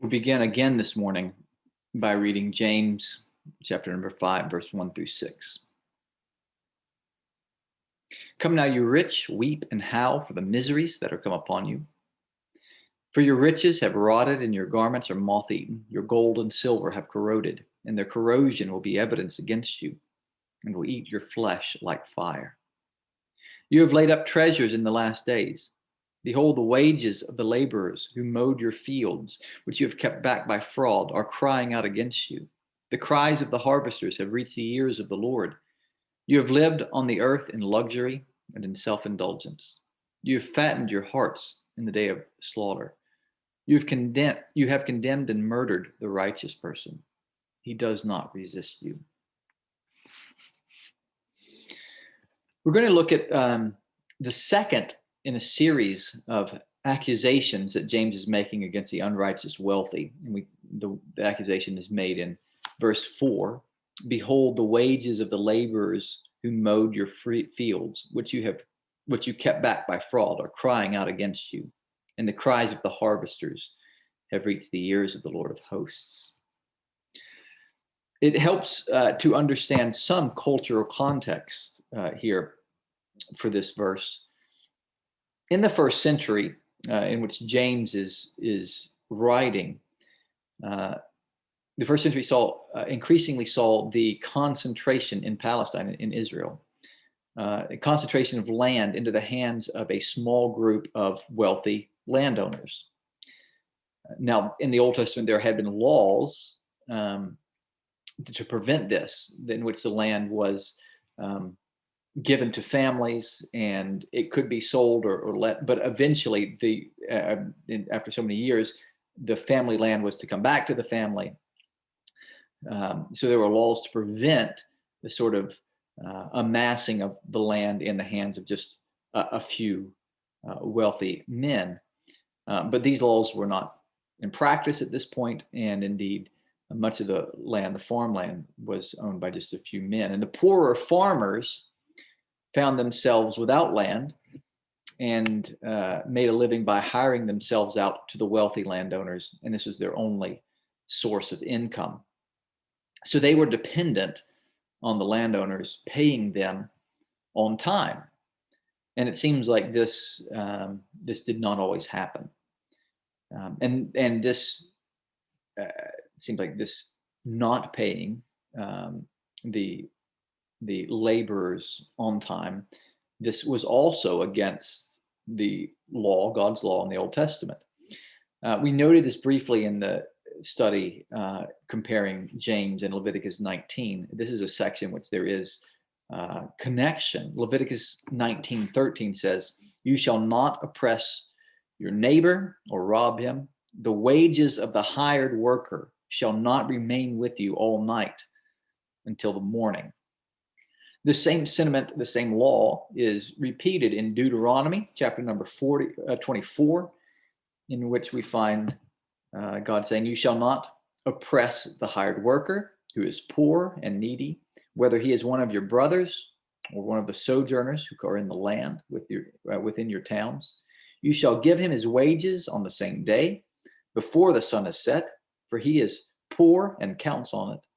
We begin again this morning by reading James chapter number 5, verse 1 through 6. Come now, you rich, weep and howl for the miseries that are come upon you. For your riches have rotted, and your garments are moth eaten. Your gold and silver have corroded, and their corrosion will be evidence against you, and will eat your flesh like fire. You have laid up treasures in the last days. Behold, the wages of the laborers who mowed your fields, which you have kept back by fraud, are crying out against you. The cries of the harvesters have reached the ears of the Lord. You have lived on the earth in luxury and in self-indulgence. You have fattened your hearts in the day of slaughter. You have condemned and murdered the righteous person. He does not resist you. We're going to look at the second in a series of accusations that James is making against the unrighteous wealthy. And the accusation is made in verse 4. Behold, the wages of the laborers who mowed your fields, which you kept back by fraud, are crying out against you. And the cries of the harvesters have reached the ears of the Lord of hosts. It helps to understand some cultural context here for this verse. In the first century, in which James is writing, the first century increasingly saw the concentration in Palestine, in Israel, a concentration of land into the hands of a small group of wealthy landowners. Now, in the Old Testament, there had been laws to prevent this, in which the land was given to families, and it could be sold or let. But eventually, after so many years, the family land was to come back to the family. So there were laws to prevent the sort of amassing of the land in the hands of just a few wealthy men. But these laws were not in practice at this point, and indeed, much of the land, the farmland, was owned by just a few men. And the poorer farmers found themselves without land and made a living by hiring themselves out to the wealthy landowners. And this was their only source of income. So they were dependent on the landowners paying them on time. And it seems like this did not always happen. And this it seems like this not paying the laborers on time, this was also against the law, God's law in the Old Testament. We noted this briefly in the study comparing James and Leviticus 19. This is a section in which there is connection. Leviticus 19:13 says, "You shall not oppress your neighbor or rob him. The wages of the hired worker shall not remain with you all night until the morning." The same sentiment, the same law is repeated in Deuteronomy chapter number 24, in which we find God saying, "You shall not oppress the hired worker who is poor and needy, whether he is one of your brothers or one of the sojourners who are in the land within your towns. You shall give him his wages on the same day before the sun is set, for he is poor and counts on it,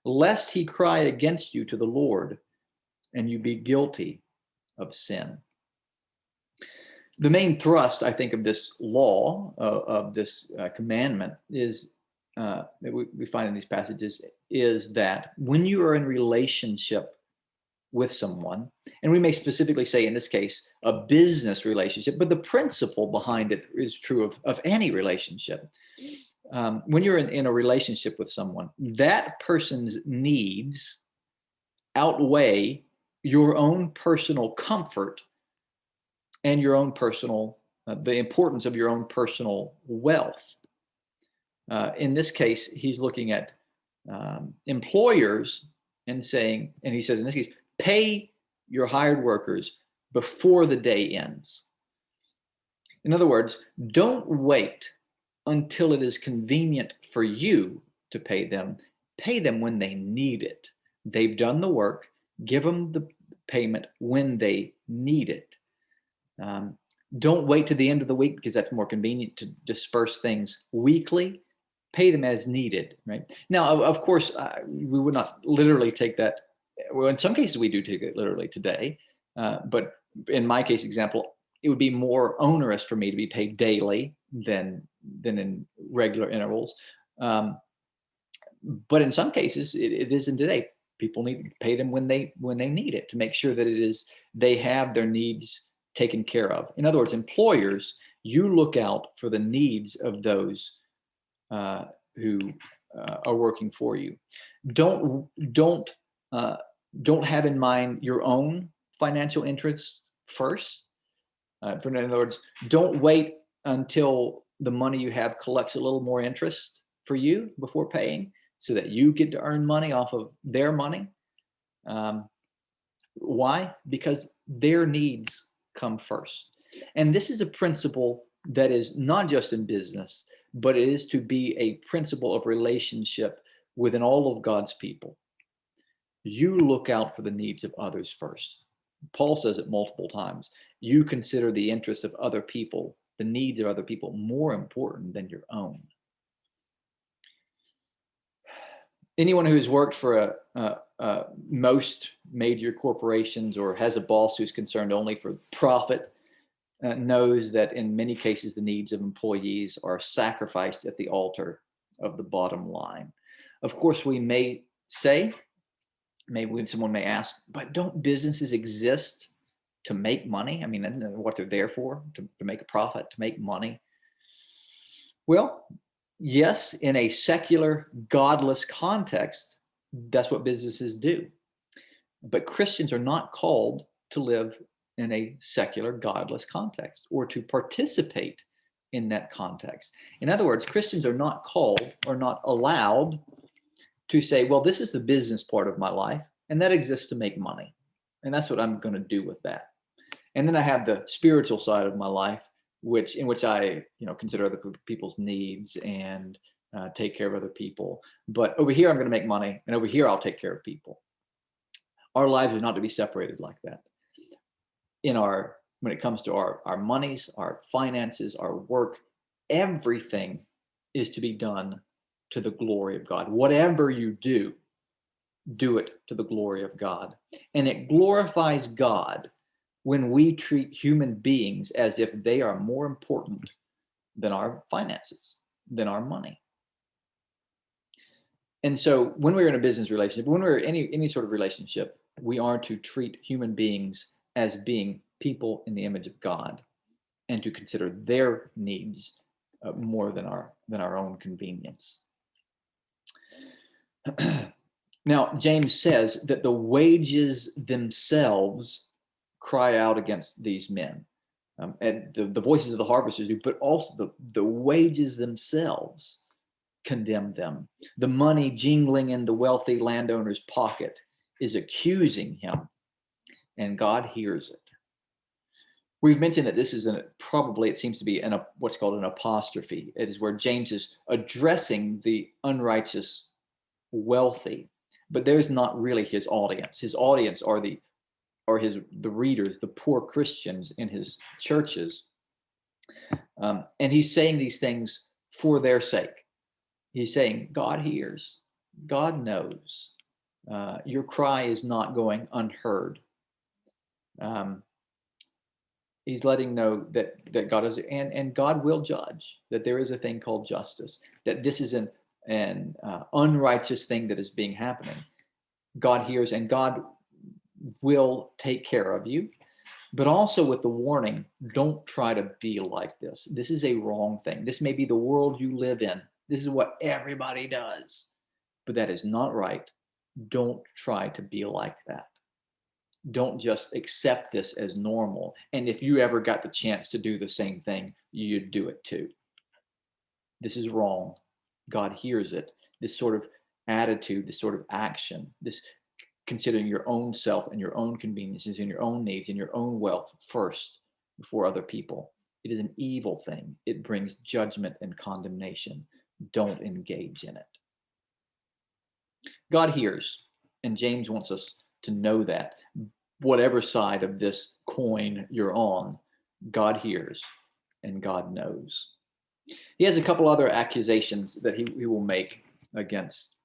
lest he cry against you to the Lord and you be guilty of sin." The main thrust, I think, of this law, of this commandment, is that we find in these passages, is that when you are in relationship with someone, and we may specifically say in this case a business relationship, but the principle behind it is true of any relationship. When you're in a relationship with someone, that person's needs outweigh your own personal comfort and your own personal, the importance of your own personal wealth. In this case, he's looking at employers and saying, and he says in this case, pay your hired workers before the day ends. In other words, don't wait until it is convenient for you to pay them. Pay them when they need it. They've done the work. Give them the payment when they need it. Don't wait to the end of the week, because that's more convenient to disperse things weekly. pay them as needed, right? Now, of course, we would not literally take that. Well, in some cases, we do take it literally today. But in my case example, it would be more onerous for me to be paid daily than in regular intervals. Um, but in some cases, it isn't today. People need to pay them when they need it to make sure that it is they have their needs taken care of. In other words, employers, you look out for the needs of those who are working for you. Don't don't uh, don't have in mind your own financial interests first. In other words, don't wait until the money you have collects a little more interest for you before paying, so that you get to earn money off of their money. Um, why? Because their needs come first. And this is a principle that is not just in business, but it is to be a principle of relationship within all of God's people. You look out for the needs of others first. Paul says it multiple times. You consider the interests of other people, the needs of other people, more important than your own. Anyone who's worked for most major corporations or has a boss who's concerned only for profit knows that in many cases the needs of employees are sacrificed at the altar of the bottom line. Of course, we may say, maybe someone may ask, but don't businesses exist to make money? I mean, isn't that what they're there for? To make a profit, to make money? Well, yes, in a secular, godless context, that's what businesses do. But Christians are not called to live in a secular, godless context or to participate in that context. In other words, Christians are not called or not allowed to say, well, this is the business part of my life, and that exists to make money. And that's what I'm going to do with that. And then I have the spiritual side of my life, in which I, consider other people's needs and take care of other people. But over here, I'm going to make money, and over here, I'll take care of people. Our lives are not to be separated like that. When it comes to our monies, our finances, our work, everything is to be done to the glory of God. Whatever you do, do it to the glory of God. And it glorifies God when we treat human beings as if they are more important than our finances, than our money. And so when we're in a business relationship, when we're in any sort of relationship, we are to treat human beings as being people in the image of God and to consider their needs more than our own convenience. Now, James says that the wages themselves cry out against these men. And the voices of the harvesters do, but also the wages themselves condemn them. The money jingling in the wealthy landowner's pocket is accusing him, and God hears it. We've mentioned that this is probably, it seems to be what's called an apostrophe. It is where James is addressing the unrighteous wealthy, but there's not really his audience. His audience are the readers, the poor Christians in his churches. And he's saying these things for their sake. He's saying, God hears, God knows. Your cry is not going unheard. He's letting know that God is, and God will judge, that there is a thing called justice, that this is an unrighteous thing that is being happening. God hears, and God will take care of you, but also with the warning, don't try to be like this. This is a wrong thing. This may be the world you live in. This is what everybody does, but that is not right. Don't try to be like that. Don't just accept this as normal. And if you ever got the chance to do the same thing, you'd do it too. This is wrong. God hears it. This sort of attitude, this sort of action, this considering your own self and your own conveniences and your own needs and your own wealth first before other people. It is an evil thing. It brings judgment and condemnation. Don't engage in it. God hears, and James wants us to know that. Whatever side of this coin you're on, God hears and God knows. He has a couple other accusations that he will make against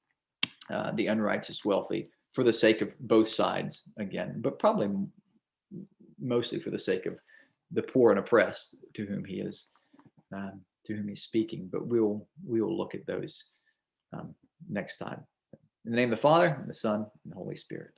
the unrighteous wealthy for the sake of both sides again, but probably mostly for the sake of the poor and oppressed to whom he's speaking. But we will look at those next time. In the name of the Father, and the Son, and the Holy Spirit.